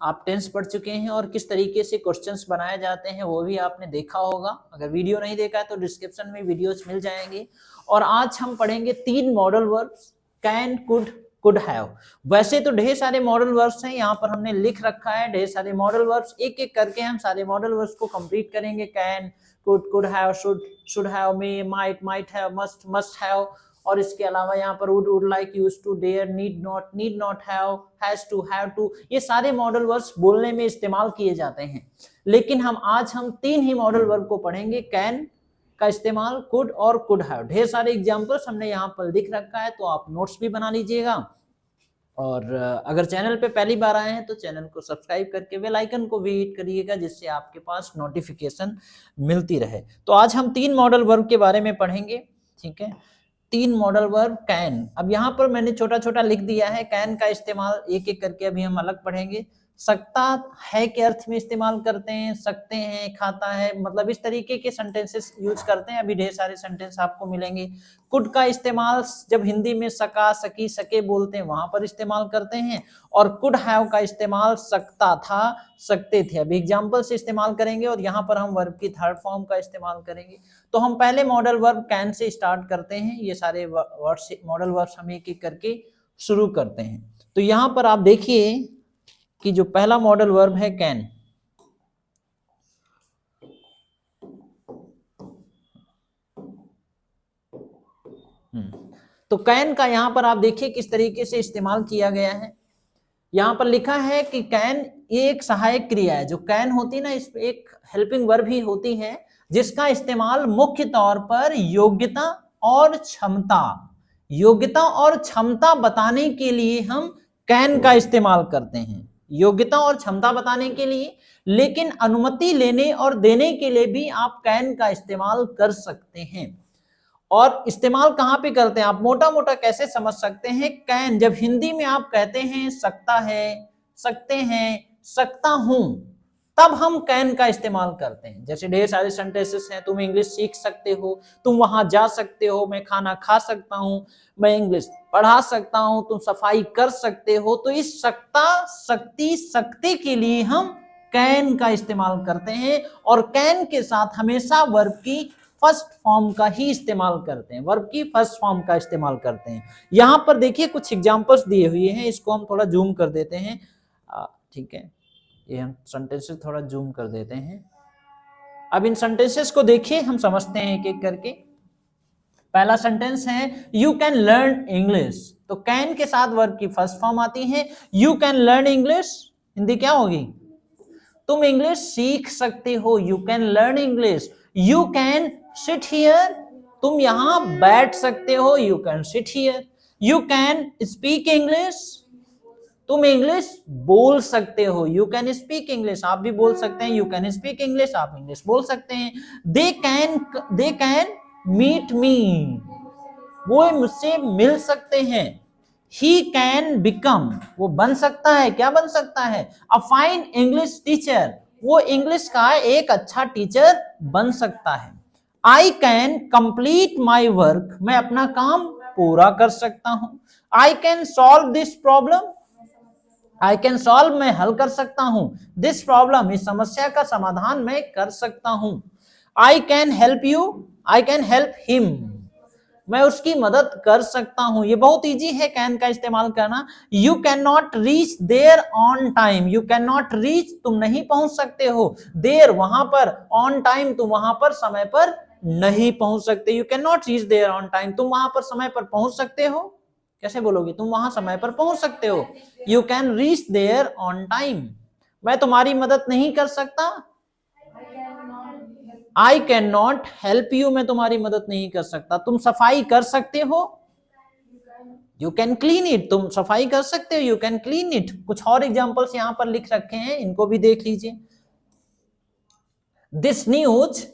आप टेंस पढ़ चुके हैं और किस तरीके से क्वेश्चंस बनाए जाते हैं वो भी आपने देखा होगा। अगर वीडियो नहीं देखा है तो डिस्क्रिप्शन में वीडियोस मिल जाएंगे। और आज हम पढ़ेंगे 3 modal verbs, can, could have. वैसे तो ढेर सारे मॉडल वर्ब्स हैं, यहाँ पर हमने लिख रखा है ढेर सारे मॉडल वर्ब्स, एक एक करके हम सारे मॉडल वर्ब्स को कंप्लीट करेंगे। Can, could have, should have, may, might have, must have, और इसके अलावा यहाँ पर would like, used to, dare, need not have, has to, ये सारे मॉडल वर्ब्स बोलने में इस्तेमाल किए जाते हैं। लेकिन आज हम 3 ही मॉडल वर्ब को पढ़ेंगे, कैन का इस्तेमाल, कुड और कुड हैव। ढेर सारे एग्जांपल्स हमने यहाँ पर लिख रखा है, तो आप नोट्स भी बना लीजिएगा। और अगर चैनल पे पहली बार आए हैं तो चैनल को सब्सक्राइब करके बेल आइकन को भी हिट करिएगा, जिससे आपके पास नोटिफिकेशन मिलती रहे। तो आज हम 3 मॉडल वर्ब के बारे में पढ़ेंगे, ठीक है। 3 मॉडल वर्ब कैन। अब यहाँ पर मैंने छोटा छोटा लिख दिया है, कैन का इस्तेमाल एक एक करके अभी हम अलग पढ़ेंगे। सकता है के अर्थ में इस्तेमाल करते हैं, सकते हैं, खाता है, मतलब इस तरीके के सेंटेंसेस यूज करते हैं। अभी ढेर सारे सेंटेंस आपको मिलेंगे। कुड का इस्तेमाल जब हिंदी में सका, सकी, सके बोलते हैं वहां पर इस्तेमाल करते हैं। और कुड हैव का इस्तेमाल सकता था, सकते थे। अभी एग्जाम्पल से इस्तेमाल करेंगे और यहाँ पर हम वर्ब की थर्ड फॉर्म का इस्तेमाल करेंगे। तो हम पहले modal verb can say start करते हैं। ये सारे मॉडल वर्ब्स हम एक एक करके शुरू करते हैं। तो यहाँ पर आप देखिए कि जो पहला मॉडल वर्ब है कैन, तो कैन का यहाँ पर आप देखिए किस तरीके से इस्तेमाल किया गया है। यहाँ पर लिखा है कि कैन ये एक सहायक क्रिया है। जो कैन होती है ना, इस एक हेल्पिंग वर्ब ही होती है, जिसका इस्तेमाल मुख्य तौर पर योग्यता और क्षमता बताने के लिए हम कैन का इस्तेमाल करते हैं। योग्यता और क्षमता बताने के लिए, लेकिन अनुमति लेने और देने के लिए भी आप कैन का इस्तेमाल कर सकते हैं। और इस्तेमाल कहां पे करते हैं, आप मोटा मोटा कैसे समझ सकते हैं। कैन जब हिंदी में आप कहते हैं सकता है, सकते हैं, सकता हूं, तब हम कैन का इस्तेमाल करते हैं। जैसे ढेर सारे सेंटेंसेस हैं, तुम इंग्लिश सीख सकते हो, तुम वहां जा सकते हो, मैं खाना खा सकता हूं, मैं इंग्लिश पढ़ा सकता हूं, तुम सफाई कर सकते हो। तो इस सकता, शक्ति, सकते के लिए हम कैन का इस्तेमाल करते हैं। और कैन के साथ हमेशा वर्ब की फर्स्ट फॉर्म का ही इस्तेमाल करते हैं, वर्ब की फर्स्ट फॉर्म का इस्तेमाल करते हैं। यहां पर देखिए कुछ एग्जांपल्स दिए हुए हैं, इसको हम थोड़ा जूम कर देते हैं, ठीक है। ये हम सेंटेंसेस थोड़ा जूम कर देते हैं। अब इन सेंटेंसेस को देखिए, हम समझते हैं एक एक करके। पहला सेंटेंस है यू कैन लर्न इंग्लिश। तो कैन के साथ वर्ब की फर्स्ट फॉर्म आती है you can learn English. Hindi क्या होगी, तुम इंग्लिश सीख सकते हो, you can learn English. You can sit here, तुम यहां बैठ सकते हो, you can sit here. You can speak English, तुम इंग्लिश बोल सकते हो, यू कैन स्पीक इंग्लिश। आप भी बोल सकते हैं, यू कैन स्पीक इंग्लिश, आप इंग्लिश बोल सकते हैं। दे कैन मीट मी, वो मुझसे मिल सकते हैं। ही कैन बिकम, वो बन सकता है, क्या बन सकता है, अ फाइन इंग्लिश टीचर, वो इंग्लिश का एक अच्छा टीचर बन सकता है। I can complete my work, मैं अपना काम पूरा कर सकता हूं। I can solve this problem, I can solve, मैं हल कर सकता हूं। दिस प्रॉब्लम, इस समस्या का समाधान मैं कर सकता हूं। I can help you, I can help him, मैं उसकी मदद कर सकता हूं। ये बहुत इजी है कैन का इस्तेमाल करना। You can not reach there on time, you can not reach, तुम नहीं पहुंच सकते हो, देयर वहां पर, ऑन टाइम, तुम वहां पर समय पर नहीं पहुंच सकते। You can not reach there on time, तुम वहां पर समय पर पहुंच सकते हो, कैसे बोलोगे, तुम वहां समय पर पहुंच सकते हो। You can reach there on time, मैं तुम्हारी मदद नहीं कर सकता। I can not help you, मैं तुम्हारी मदद नहीं कर सकता। तुम सफाई कर सकते हो, यू कैन क्लीन इट, तुम सफाई कर सकते हो, यू कैन क्लीन इट। कुछ और एग्जांपल्स यहां पर लिख रखे हैं, इनको भी देख लीजिए। This news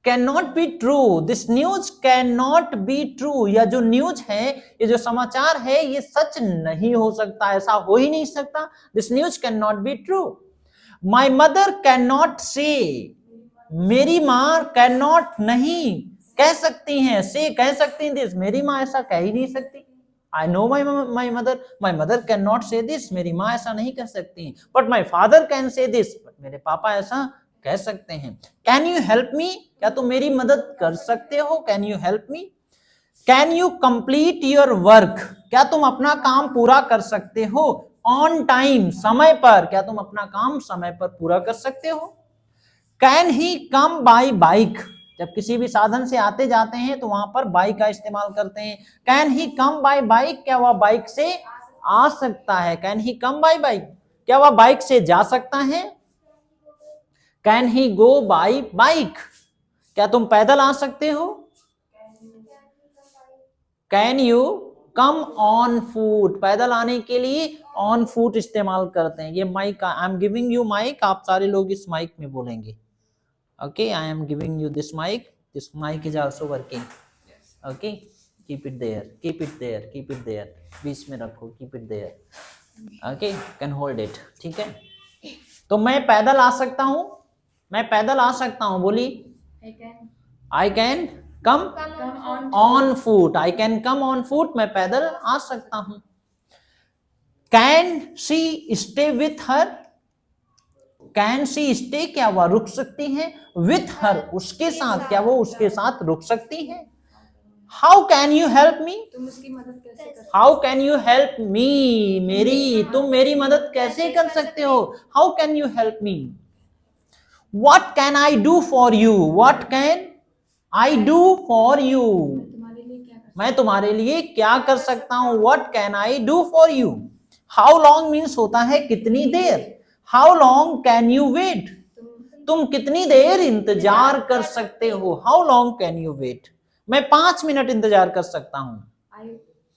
can not be true, this news can not be true, या जो न्यूज है, ये जो समाचार है, ये सच नहीं हो सकता, ऐसा हो ही नहीं सकता। This news can not be true. My mother can not से, मेरी मां कैन नॉट नहीं कह सकती हैं, से कह सकती हैं, दिस, मेरी मां ऐसा कह ही नहीं सकती। I know my mother can not से दिस, मेरी माँ ऐसा नहीं कर सकती, but my father can say this, but मेरे पापा ऐसा कह सकते हैं। कैन यू हेल्प मी, क्या तुम मेरी मदद कर सकते हो, can you help me. Can you complete your work, क्या तुम अपना काम पूरा कर सकते हो, ऑन टाइम, समय पर, क्या तुम अपना काम समय पर पूरा कर सकते हो। Can he come by bike, जब किसी भी साधन से आते जाते हैं तो वहां पर बाइक का इस्तेमाल करते हैं। Can he come by bike, क्या वह बाइक से आ सकता है, can he come by bike, क्या वह बाइक से जा सकता है। Can he go by bike, क्या तुम पैदल आ सकते हो। Can you come on foot, पैदल आने के लिए ऑन फूट इस्तेमाल करते हैं। ये mic, I am giving you mic, आप सारे लोग इस माइक में बोलेंगे। Okay, I am giving you this mic is also working. Okay, keep it there, keep it there, keep it there, बीच में रखो, keep it there. Okay, can hold it, ठीक है। तो मैं पैदल आ सकता हूं, मैं पैदल आ सकता हूं, बोली I can come on foot, I can come on फूट, मैं पैदल आ सकता हूं। Can she stay with her, can she stay, क्या वह रुक सकती है, विथ हर, उसके साथ, क्या वो उसके साथ रुक सकती है। How can you help me, तुम उसकी मदद कैसे कर, how can you help me, तुम मेरी मदद कैसे कर सकते हो, how can you help me. What can I do for you, what can I do for you, मैं तुम्हारे लिए क्या कर सकता हूं, what can I do for you. How long means होता है कितनी देर, how long can you wait, तुम कितनी देर इंतजार कर सकते हो, how long can you wait, मैं 5 मिनट इंतजार कर सकता हूं।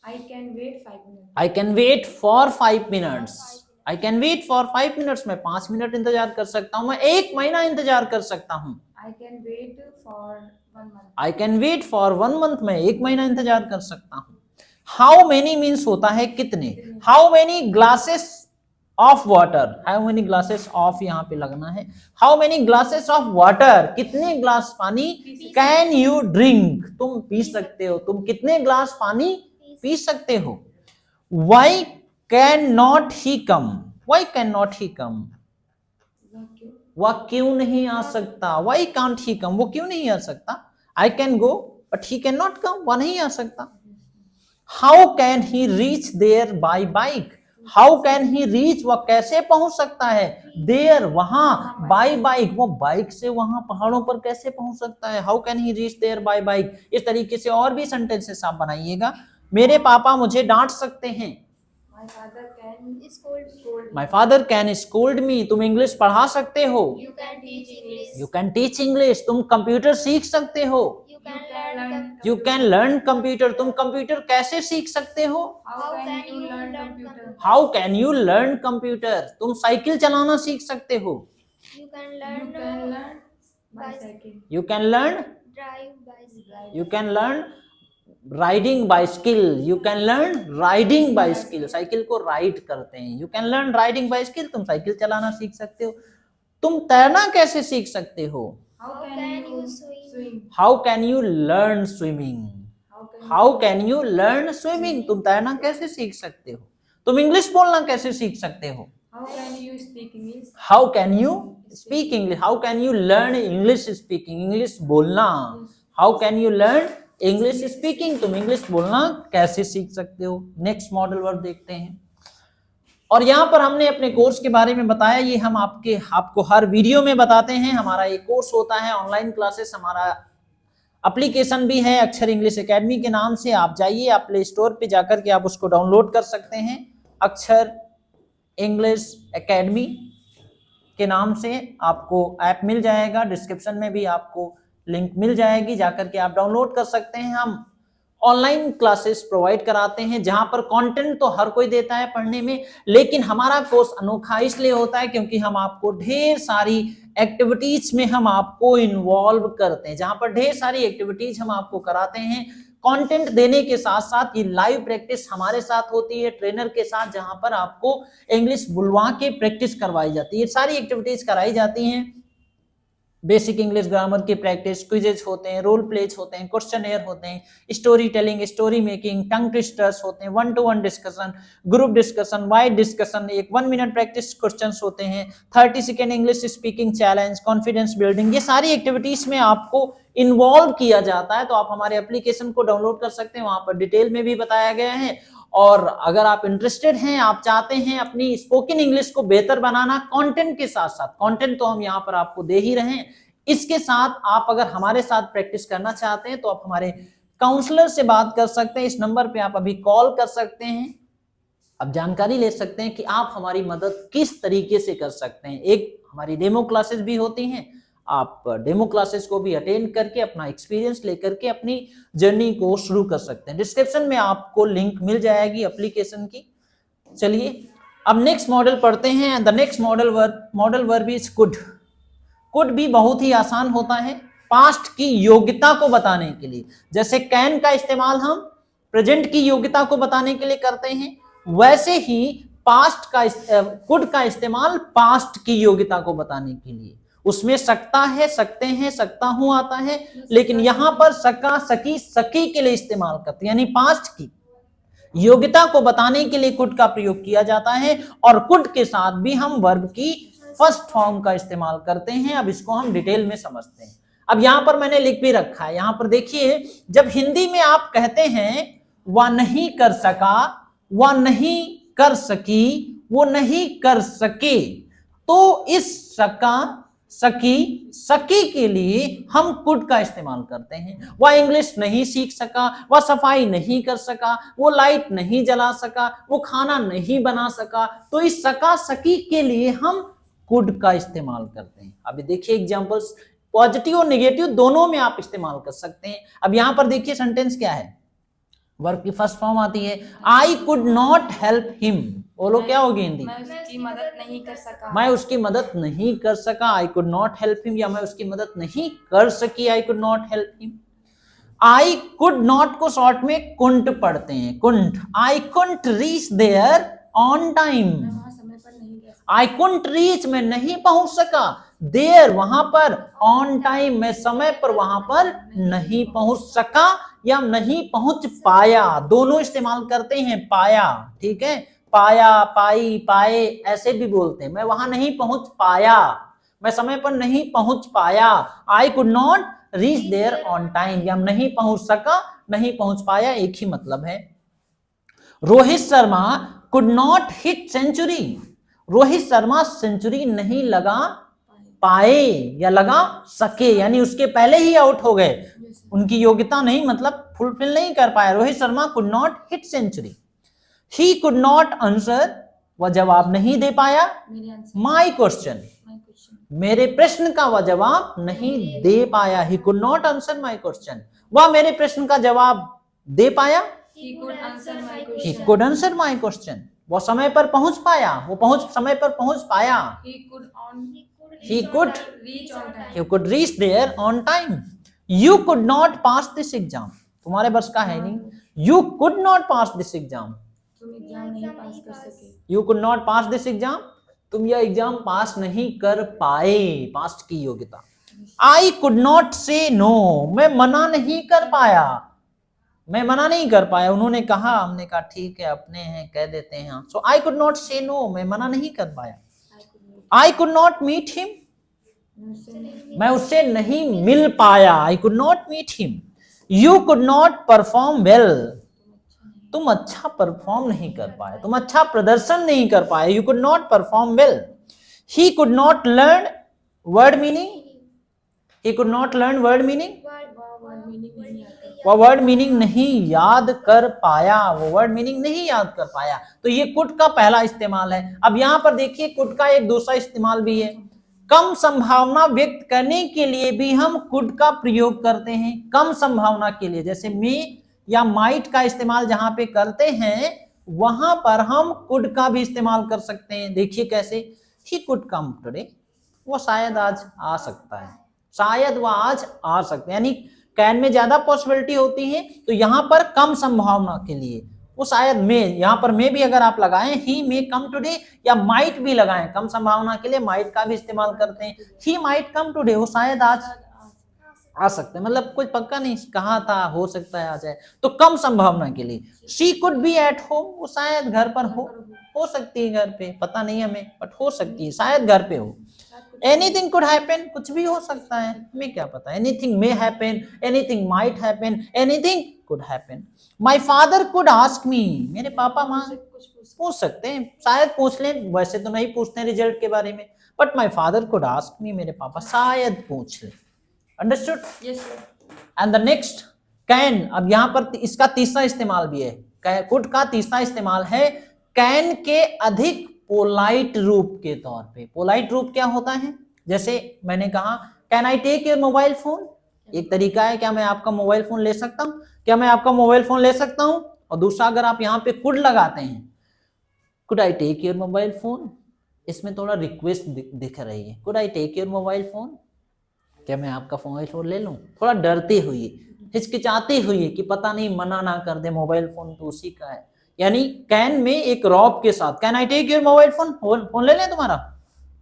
I can wait 5 minutes, I can wait for 5 minutes, I can wait for 5 minutes, मैं 5 मिनट इंतजार कर सकता हूं, मैं 1 महीना इंतजार कर सकता हूं। I can wait for 1 month, I can wait for 1 month, मैं 1 महीना इंतजार कर सकता हूं। हाउ मेनी मीन्स होता है कितने, how many glasses of water, how many glasses of यहाँ पे लगना है, how many glasses of water, कितने ग्लास पानी, कैन यू ड्रिंक, तुम पी सकते हो, तुम कितने ग्लास पानी पी सकते हो। Why can not he come, why can not he come, वह क्यों नहीं आ सकता, वाई कांट ही कम, वो क्यों नहीं आ सकता। I can go but he can not come, वह नहीं आ सकता। How can he reach there by bike, how can he reach, वह कैसे पहुंच सकता है, देयर, वहां, बाय बाइक, वो बाइक से वहां पहाड़ों पर कैसे पहुंच सकता है। How can he reach there by bike. इस तरीके से और भी सेंटेंसेस आप बनाइएगा। मेरे पापा मुझे डांट सकते हैं, माई फादर कैन स्कोल्ड मी, तुम इंग्लिश पढ़ा सकते हो, यू कैन टीच इंग्लिश, तुम कंप्यूटर सीख सकते हो, यू कैन लर्न कंप्यूटर, तुम कंप्यूटर कैसे सीख सकते हो, how can you learn computer, तुम साइकिल चलाना सीख सकते हो, you can learn you can learn riding bicycle, you can learn riding bicycle, cycle को राइड करते हैं, you can learn riding bicycle, तुम साइकिल चलाना सीख सकते हो। तुम तैरना कैसे सीख सकते हो, how can you learn swimming, how can you learn swimming, तुम तैरना कैसे सीख सकते हो। तुम इंग्लिश बोलना कैसे सीख सकते हो, how can you speak English, how can you speak English, how can you learn English speaking, English बोलना, how can you learn English speaking, तुम इंग्लिश बोलना कैसे सीख सकते हो। नेक्स्ट मॉडल वर्ब देखते हैं। और यहाँ पर हमने अपने कोर्स के बारे में बताया, ये हम आपको हर वीडियो में बताते हैं। हमारा एक कोर्स होता है ऑनलाइन क्लासेस, हमारा एप्लीकेशन भी है अक्षर इंग्लिश एकेडमी के नाम से। आप जाइए, आप प्ले स्टोर पे जाकर के आप उसको डाउनलोड कर सकते हैं, अक्षर इंग्लिश एकेडमी के नाम से आपको ऐप मिल जाएगा। डिस्क्रिप्शन में भी आपको लिंक मिल जाएगी, जाकर के आप डाउनलोड कर सकते हैं। हम ऑनलाइन क्लासेस प्रोवाइड कराते हैं, जहां पर कंटेंट तो हर कोई देता है पढ़ने में, लेकिन हमारा कोर्स अनोखा इसलिए होता है क्योंकि हम आपको ढेर सारी एक्टिविटीज में हम आपको इन्वॉल्व करते हैं, जहां पर ढेर सारी एक्टिविटीज हम आपको कराते हैं। कंटेंट देने के साथ साथ ये लाइव प्रैक्टिस हमारे साथ होती है ट्रेनर के साथ, जहां पर आपको इंग्लिश बुलवा के प्रैक्टिस करवाई जाती है। ये सारी एक्टिविटीज कराई जाती हैं बेसिक इंग्लिश ग्रामर की प्रैक्टिस, क्विजेज होते हैं, रोल प्लेज होते हैं, क्वेश्चनेयर होते हैं, स्टोरी टेलिंग, स्टोरी मेकिंग, टंग ट्विस्टर्स होते हैं, 1-to-1 discussion, group discussion, wide discussion, एक 1 मिनट प्रैक्टिस क्वेश्चंस होते हैं, 30 second English speaking challenge, confidence building, ये सारी एक्टिविटीज में आपको इन्वॉल्व किया जाता है। तो आप हमारे एप्लीकेशन को डाउनलोड कर सकते हैं, वहां पर डिटेल में भी बताया गया है। और अगर आप इंटरेस्टेड हैं, आप चाहते हैं अपनी स्पोकन इंग्लिश को बेहतर बनाना कंटेंट के साथ साथ, कंटेंट तो हम यहाँ पर आपको दे ही रहे हैं, इसके साथ आप अगर हमारे साथ प्रैक्टिस करना चाहते हैं तो आप हमारे काउंसलर से बात कर सकते हैं। इस नंबर पे आप अभी कॉल कर सकते हैं, अब जानकारी ले सकते हैं कि आप हमारी मदद किस तरीके से कर सकते हैं। एक हमारी डेमो क्लासेस भी होती हैं, आप डेमो क्लासेस को भी अटेंड करके अपना एक्सपीरियंस लेकर के अपनी जर्नी को शुरू कर सकते हैं। डिस्क्रिप्शन में आपको लिंक मिल जाएगी एप्लीकेशन की। चलिए अब नेक्स्ट मॉडल पढ़ते हैं। The next modal verb is could. Could भी बहुत ही आसान होता है पास्ट की योग्यता को बताने के लिए। जैसे कैन का इस्तेमाल हम प्रेजेंट की योग्यता को बताने के लिए करते हैं, वैसे ही पास्ट का कुड का इस्तेमाल पास्ट की योग्यता को बताने के लिए। उसमें सकता है, सकते हैं, सकता हूं आता है, लेकिन यहां पर सका, सकी, सकी के लिए इस्तेमाल करते हैं, यानी पास्ट की योग्यता को बताने के लिए कुड का प्रयोग किया जाता है। और कुड के साथ भी हम वर्ब की फर्स्ट फॉर्म का इस्तेमाल करते हैं। अब इसको हम डिटेल में समझते हैं। अब यहां पर मैंने लिख भी रखा है, यहां पर देखिए, जब हिंदी में आप कहते हैं वह नहीं कर सका, वह नहीं कर सकी, वो नहीं कर सके, तो इस सका, सकी, सकी के लिए हम कुड का इस्तेमाल करते हैं। वह इंग्लिश नहीं सीख सका, वह सफाई नहीं कर सका, वो लाइट नहीं जला सका, वो खाना नहीं बना सका, तो इस सका, सकी के लिए हम कुड का इस्तेमाल करते हैं। अभी देखिए एग्जांपल्स, पॉजिटिव और नेगेटिव दोनों में आप इस्तेमाल कर सकते हैं। अब यहां पर देखिए सेंटेंस क्या है, वर्ब की फर्स्ट फॉर्म आती है आई कुड नॉट हेल्प हिम। बोलो क्या होगी हिंदी? मैं उसकी मदद नहीं कर सका। मैं उसकी मदद नहीं कर सका, I could not help him, या मैं उसकी मदद नहीं कर सकी, I could not help him. I could not को शॉर्ट में कुंट पढ़ते हैं, couldn't. I couldn't reach there on time, I couldn't reach में नहीं पहुंच सका, देयर वहां पर, ऑन टाइम में समय पर वहां पर नहीं पहुंच सका या नहीं पहुंच पाया, दोनों इस्तेमाल करते हैं। पाया, ठीक है, पाया, पाई, पाए ऐसे भी बोलते हैं। मैं वहां नहीं पहुंच पाया, मैं समय पर नहीं पहुंच पाया। I could not reach there on time, या नहीं पहुंच सका, नहीं पहुंच पाया, एक ही मतलब है। Rohit Sharma could not hit century, Rohit Sharma century नहीं लगा पाए या लगा सके, यानी उसके पहले ही आउट हो गए, उनकी योग्यता नहीं, मतलब फुलफिल नहीं कर पाया। Rohit Sharma could not hit century. He could not answer, वह जवाब नहीं दे पाया, माई क्वेश्चन, मेरे प्रश्न का वह जवाब नहीं दे पाया। ही could not answer my question, वह मेरे प्रश्न का जवाब दे पाया, he could answer my question, वो समय पर पहुंच पाया, वो समय पर पहुंच पाया। He could reach there on time. You could not pass this exam. तुम्हारे बस का है नहीं। You could not pass this exam. तुम एग्जाम नहीं पास कर सके। You could not pass this exam. तुम यह एग्जाम पास नहीं कर पाए, पास्ट की योग्यता। I could not say no. मैं मना नहीं कर पाया, मैं मना नहीं कर पाया। उन्होंने कहा, हमने कहा ठीक है, अपने हैं, कह देते हैं। So I could not say no. मैं मना नहीं कर पाया। I could not meet him. मैं उससे नहीं मिल पाया। I could not meet him. You could not perform well. तुम अच्छा परफॉर्म नहीं कर पाए, तुम अच्छा प्रदर्शन नहीं कर पाए। You could not perform well. He could not learn word meaning. He could not learn word meaning. वह वर्ड मीनिंग नहीं याद कर पाया, वो वर्ड मीनिंग नहीं याद कर पाया। तो ये कुड का पहला इस्तेमाल है। अब यहां पर देखिए कुड का एक दूसरा इस्तेमाल भी है। कम संभावना व्यक्त करने के लिए भी हम कुड का प्रयोग करते हैं। कम संभावना के लिए, जैसे मे या माइट का इस्तेमाल जहां पे करते हैं, वहां पर हम कुड का भी इस्तेमाल कर सकते हैं। देखिए कैसे, ही कुड कम टुडे, वो शायद आज आ सकता है, शायद वह आज आ सकता है, यानी कैन में ज्यादा पॉसिबिलिटी होती है, तो यहां पर कम संभावना के लिए वो शायद मे, यहाँ पर मे भी अगर आप लगाएं, ही मे कम टुडे, या माइट भी लगाएं, कम संभावना के लिए माइट का भी इस्तेमाल करते हैं। ही माइट कम टुडे, वो शायद आज आ सकते हैं, मतलब कोई पक्का नहीं, कहा था, हो सकता है आ जाए, तो कम संभावना के लिए। She could be at home, वो शायद घर पर हो सकती है घर पे, पता नहीं हमें, बट हो सकती है, शायद घर पे हो। एनीथिंग कुड हैपन, कुछ भी हो सकता है, हमें क्या पता। Anything may happen, anything might happen, anything could happen. My father could ask me, मेरे पापा पूछ सकते हैं, शायद पूछ लें, वैसे तो नहीं पूछते हैं रिजल्ट के बारे में, but my father could ask me, मेरे पापा शायद पूछ ले। Understood? Yes sir. And the next can, अब यहां पर इसका तीसरा इस्तेमाल भी है, कुड का तीसरा इस्तेमाल है कैन के अधिक पोलाइट रूप के तौर पे। पोलाइट रूप क्या होता है, जैसे मैंने कहा can I take your mobile phone, एक तरीका है, क्या मैं आपका मोबाइल फोन ले सकता हूं, क्या मैं आपका मोबाइल फोन ले सकता हूं। और दूसरा अगर आप यहाँ पे कुड लगाते हैं, could I take your mobile phone, इसमें थोड़ा रिक्वेस्ट दिख रही है, could I take your mobile phone, क्या मैं आपका मोबाइल फोन ले लूं, थोड़ा डरते हुए, हिचकिचाते हुए कि पता नहीं मना ना कर दे, मोबाइल फोन तो उसी का है। यानी कैन में एक रॉब के साथ, can I take your mobile phone, phone ले लें तुम्हारा,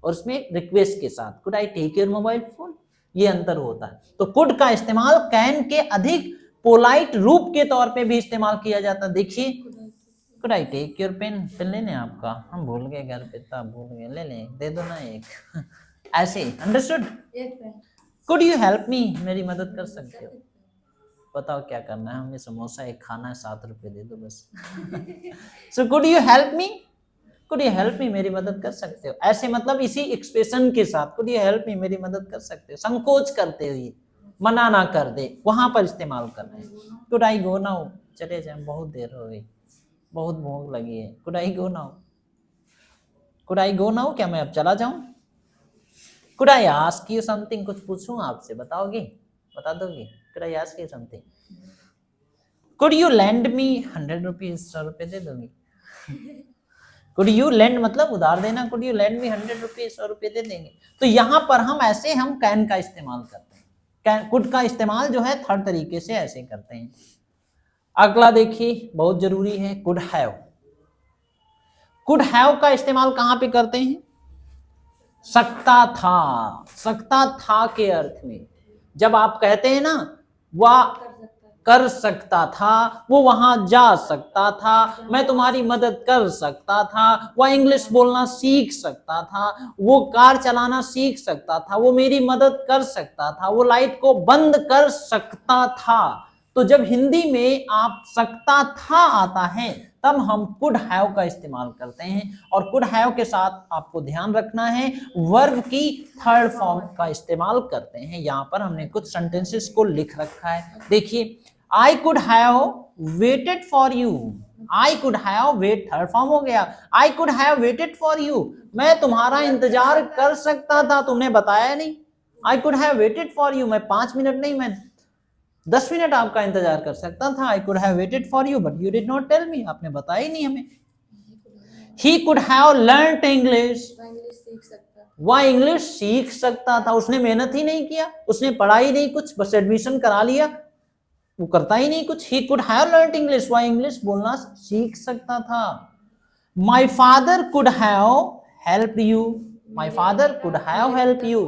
और उसमें रिक्वेस्ट के साथ could I take your mobile phone, ये अंतर होता है। तो कुड का इस्तेमाल कैन के अधिक पोलाइट रूप के तौर पे भी इस्तेमाल किया जाता है। देखिए, could I take your pen, pen लेने आपका, हम भूल गए घर पे, तब भूल गए, ले लें, दे दो ना एक ऐसे। अंडरस्टूड? कुड यू हेल्प मी, मेरी मदद कर सकते हो, बताओ क्या करना है, हमें समोसा एक खाना है, 7 रुपए दे दो बस। So could you help me, could you help मी, मेरी मदद कर सकते हो, ऐसे मतलब इसी एक्सप्रेशन के साथ, कुड यू हेल्प मी, मेरी मदद कर सकते हो, संकोच करते हुए, मना ना कर दे, वहां पर इस्तेमाल कर रहे हैं। कुड आई गो नाउ, चले जाए, बहुत देर हो गई, बहुत भूख लगी है, could I go now, could I go now, क्या मैं अब चला जाऊं। Could I ask you something, कुछ पूछूं आपसे, बताओगे, बता दोगे, could I ask you something. Could you lend me 100 rupees, 100 रुपए दे दोगे। कुड यू लेंड मतलब उधार देना, could you lend me 100 rupees, 100 रुपए दे देंगे। तो यहां पर हम ऐसे हम कैन का इस्तेमाल करते हैं, कुड का इस्तेमाल जो है थर्ड तरीके से ऐसे करते हैं। अगला देखिए, बहुत जरूरी है, कुड हैव। कुड हैव का इस्तेमाल कहां पे करते हैं, सकता था, सकता था के अर्थ में। जब आप कहते हैं ना वह कर सकता था, वो वहां जा सकता था, मैं तुम्हारी मदद कर सकता था, वह इंग्लिश बोलना सीख सकता था, वो कार चलाना सीख सकता था, वो मेरी मदद कर सकता था, वो लाइट को बंद कर सकता था। तो जब हिंदी में आप सकता था आता है, तब हम कुड हैव का इस्तेमाल करते हैं। और कुड हैव के साथ आपको ध्यान रखना है, वर्ब की थर्ड फॉर्म का इस्तेमाल करते हैं। यहाँ पर हमने कुछ सेंटेंसेस को लिख रखा है, देखिए, I could have waited for you, I could have wait third form हो गया, I could have waited for you, मैं तुम्हारा इंतजार कर सकता था, तुमने बताया नहीं। I could have waited for you, मैं 5 मिनट नहीं, मैं 10 मिनट आपका इंतजार कर सकता था। I could have waited for you but you did not tell me, आपने बताया ही नहीं हमें। He could have learned English, वह इंग्लिश सीख सकता था, उसने मेहनत ही नहीं किया, उसने पढ़ाई नहीं कुछ, बस एडमिशन करा लिया, वो करता ही नहीं कुछ। ही कुड हैव लर्नड इंग्लिश, वह इंग्लिश बोलना सीख सकता था। My father could have help you, my father could have help you,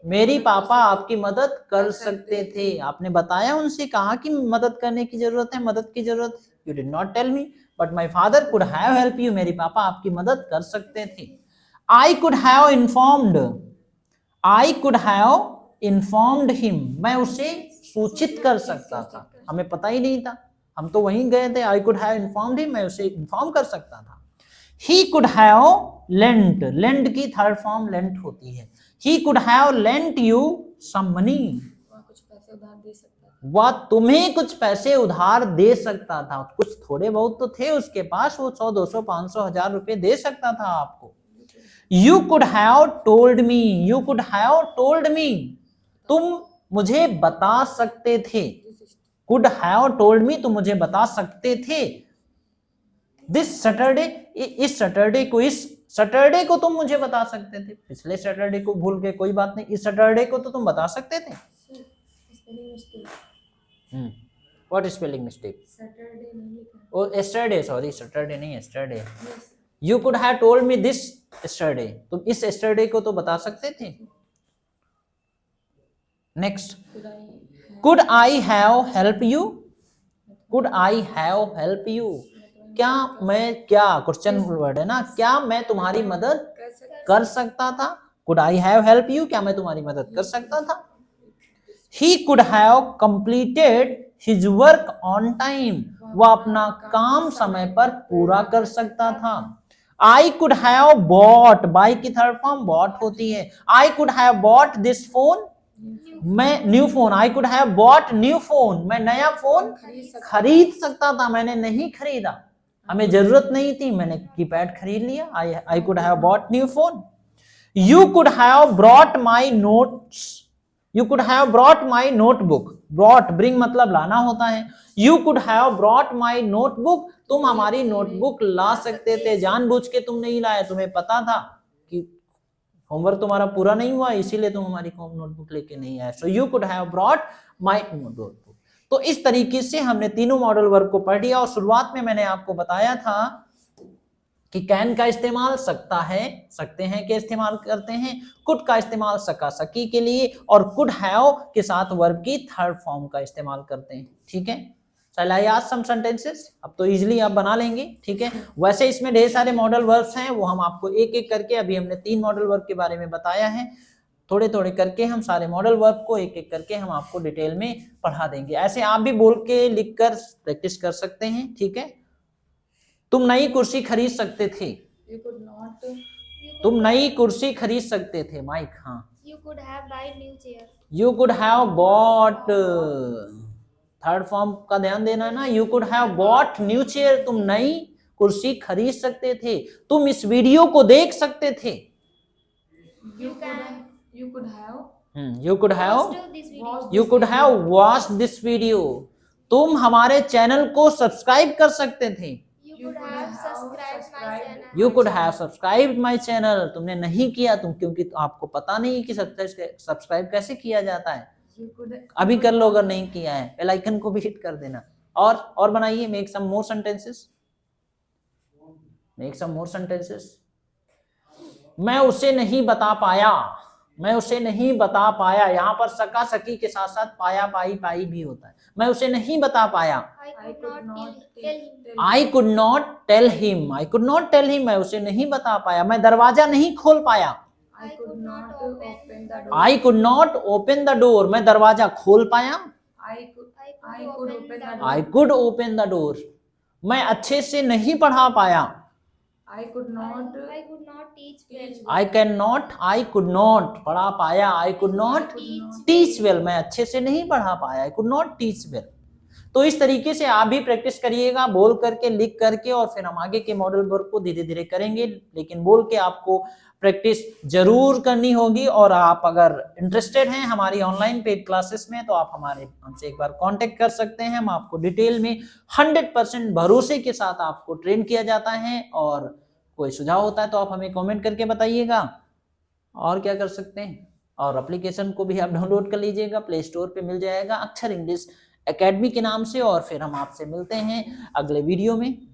मेरी पापा आपकी मदद कर सकते थे, आपने बताया, उनसे कहा कि मदद करने की जरूरत है, मदद की जरूरत, you did not tell me but my father could have help you, मेरे पापा आपकी मदद कर सकते थे। I could have informed, I could have informed him, मैं उसे सूचित कर सकता था, हमें पता ही नहीं था, हम तो वहीं गए थे। I could have informed him, मैं उसे इन्फॉर्म कर सकता था। He could have lent, lent की थर्ड फॉर्म लेंट होती है। He could have lent you some money, वह तुम्हें कुछ पैसे उधार दे सकता था, कुछ थोड़े बहुत तो थे उसके पास, वो 100 200 500 1000 रुपए दे सकता था आपको। You could have told me, you could have told me, तुम मुझे बता सकते थे, कुड हैव टोल्ड मी, तुम मुझे बता सकते थे। दिस सैटरडे, इस सैटरडे को, इस सैटरडे को तुम मुझे बता सकते थे, पिछले सैटरडे को भूल के कोई बात नहीं, इस सैटरडे को तो तुम बता सकते थे। व्हाट स्पेलिंग मिस्टेक, सैटरडे नहीं लिखा, ओ yesterday, सॉरी सैटरडे नहीं yesterday. You could have told me this yesterday. तुम इस yesterday को तो बता सकते थे. Next. Could I have help you? Could I have help you? क्या मैं, क्या क्वेश्चन वर्ड है ना, क्या मैं तुम्हारी मदद कर सकता था? Could I have help you? क्या मैं तुम्हारी मदद कर सकता था? He could have completed his work on time. वह अपना काम समय पर पूरा कर सकता था. I could have bought, buy की थर्ड फॉर्म bought होती है. I could have bought this phone. मैं new phone, I could have bought new phone. मैं नया फोन खरीद सकता था, मैंने नहीं खरीदा. हमें जरूरत नहीं थी, मैंने कीपैड खरीद लिया. I could have bought new phone. You could have brought my notes. You could have brought my notebook. Brought, bring मतलब लाना होता है. You could have brought my notebook. तुम हमारी नोटबुक ला सकते थे. जानबूझ के तुम नहीं लाए, तुम्हें पता था कि होमवर्क तुम्हारा पूरा नहीं हुआ, इसीलिए तुम हमारी नोटबुक लेके नहीं आए. So you could have brought my notebook. तो इस तरीके से हमने तीनों मॉडल वर्ब को पढ़ लिया. और शुरुआत में मैंने आपको बताया था कि कैन का इस्तेमाल सकता है, सकते हैं के इस्तेमाल करते हैं. कुड का इस्तेमाल सका सकी के लिए, और कुड हैव के साथ वर्ब की थर्ड फॉर्म का इस्तेमाल करते हैं. ठीक है. Shall I ask some sentences? अब तो इजिली आप बना लेंगे. ठीक है. वैसे इसमें ढेर सारे मॉडल वर्ब्स हैं, वो हम आपको एक एक करके, अभी हमने 3 मॉडल वर्ब के बारे में बताया है, थोड़े थोड़े करके हम सारे मॉडल वर्ब को एक एक करके हम आपको डिटेल में पढ़ा देंगे. ऐसे आप भी बोल के लिख कर प्रैक्टिस कर सकते हैं. ठीक है. तुम नई कुर्सी खरीद सकते थे. तुम नई कुर्सी खरीद सकते थे. माइक. हाँ. You could have buy new chair. You could have bought, third form का ध्यान देना है ना. You could have bought new chair. तुम नई कुर्सी खरीद सकते थे. तुम इस वीडियो को देख सकते थे. You could have You could have Watch this video. You could have watched this video. तुम हमारे चैनल को सब्सक्राइब कर सकते थे. You could have subscribed my channel. You could have subscribed my channel. तुमने नहीं किया, तुम क्योंकि आपको पता नहीं कि सब्सक्राइब कैसे किया जाता है. अभी कर लो अगर नहीं किया है. बेल आइकन को भी हिट कर देना. और बनाइए. मेक सम मोर सेंटेंसेस. मेक सम मोर सेंटेंसेस. मैं उसे नहीं बता पाया. मैं उसे नहीं बता पाया. यहाँ पर सका सकी के साथ साथ पाया पाई पाई भी होता है. मैं उसे नहीं बता पाया. I could not tell him. I could not tell him. I could not tell him. मैं उसे नहीं बता पाया. मैं दरवाजा नहीं खोल पाया. I could not open the door. I could not open the door. मैं दरवाजा खोल पाया. I could open the door. I could open the door. मैं अच्छे से नहीं पढ़ा पाया. I could not teach well. I could not पढ़ा पाया. I could not teach well. मैं अच्छे से नहीं पढ़ा पाया. I could not teach well. तो इस तरीके से आप भी प्रैक्टिस करिएगा, बोल करके, लिख करके, और फिर हम आगे के मॉडल वर्ब को धीरे धीरे करेंगे. लेकिन बोल के आपको प्रैक्टिस जरूर करनी होगी. और आप अगर इंटरेस्टेड हैं हमारी ऑनलाइन पेड क्लासेस में, तो आप हमसे एक बार कांटेक्ट कर सकते हैं. हम आपको डिटेल में 100% भरोसे के साथ आपको ट्रेन किया जाता है. और कोई सुझाव होता है तो आप हमें कमेंट करके बताइएगा. और क्या कर सकते हैं. और एप्लीकेशन को भी आप डाउनलोड कर लीजिएगा, प्ले स्टोर पे मिल जाएगा, अक्षर इंग्लिश एकेडमी के नाम से. और फिर हम आपसे मिलते हैं अगले वीडियो में.